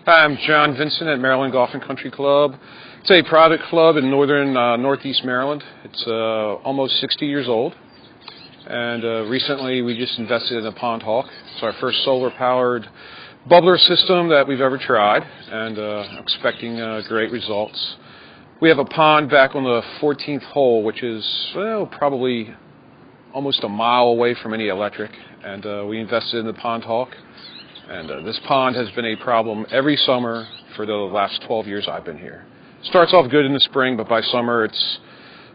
Hi, I'm John Vincent at Maryland Golf and Country Club. It's a private club in northern northeast Maryland. It's almost 60 years old. And recently we just invested in a PondHawk. It's our first solar-powered bubbler system that we've ever tried, and I'm expecting great results. We have a pond back on the 14th hole, which is probably almost a mile away from any electric, and we invested in the PondHawk. And this pond has been a problem every summer for the last 12 years I've been here. Starts off good in the spring, but by summer it's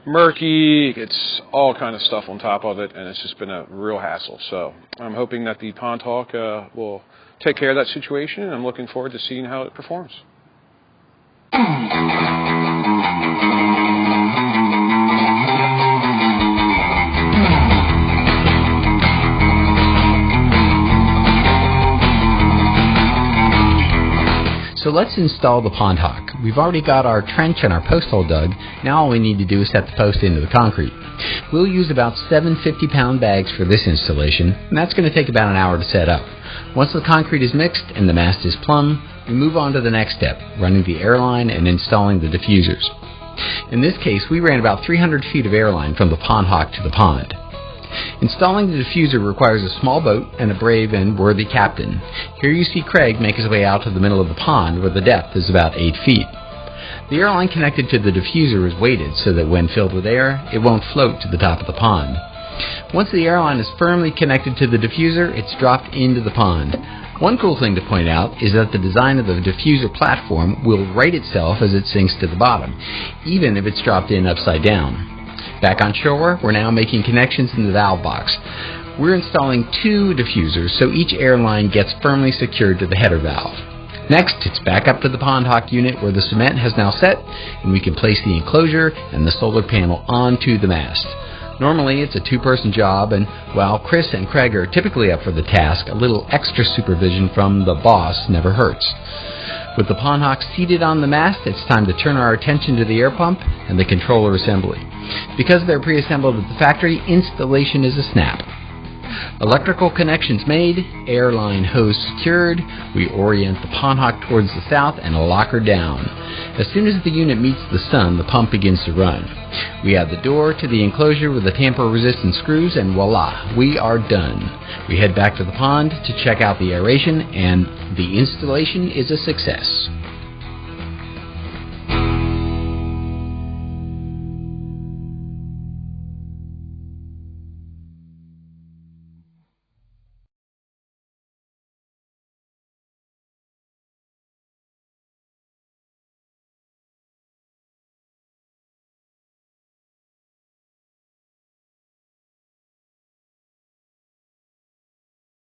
murky, it's all kind of stuff on top of it, and it's just been a real hassle. So I'm hoping that the PondHawk will take care of that situation, and I'm looking forward to seeing how it performs. So let's install the PondHawk. We've already got our trench and our post hole dug. Now all we need to do is set the post into the concrete. We'll use about 7 50-pound bags for this installation, and that's going to take about an hour to set up. Once the concrete is mixed and the mast is plumb, we move on to the next step, running the airline and installing the diffusers. In this case, we ran about 300 feet of airline from the PondHawk to the pond. Installing the diffuser requires a small boat and a brave and worthy captain. Here you see Craig make his way out to the middle of the pond, where the depth is about 8 feet. The airline connected to the diffuser is weighted so that when filled with air, it won't float to the top of the pond. Once the airline is firmly connected to the diffuser, it's dropped into the pond. One cool thing to point out is that the design of the diffuser platform will right itself as it sinks to the bottom, even if it's dropped in upside down. Back on shore, we're now making connections in the valve box. We're installing 2 diffusers, so each airline gets firmly secured to the header valve. Next, it's back up to the PondHawk unit where the cement has now set, and we can place the enclosure and the solar panel onto the mast. Normally, it's a 2-person job, and while Chris and Craig are typically up for the task, a little extra supervision from the boss never hurts. With the PondHawk seated on the mast, it's time to turn our attention to the air pump and the controller assembly. Because they're pre-assembled at the factory, installation is a snap. Electrical connections made, airline hose secured, we orient the PondHawk towards the south and lock her down. As soon as the unit meets the sun, the pump begins to run. We add the door to the enclosure with the tamper-resistant screws, and voila, we are done. We head back to the pond to check out the aeration, and the installation is a success.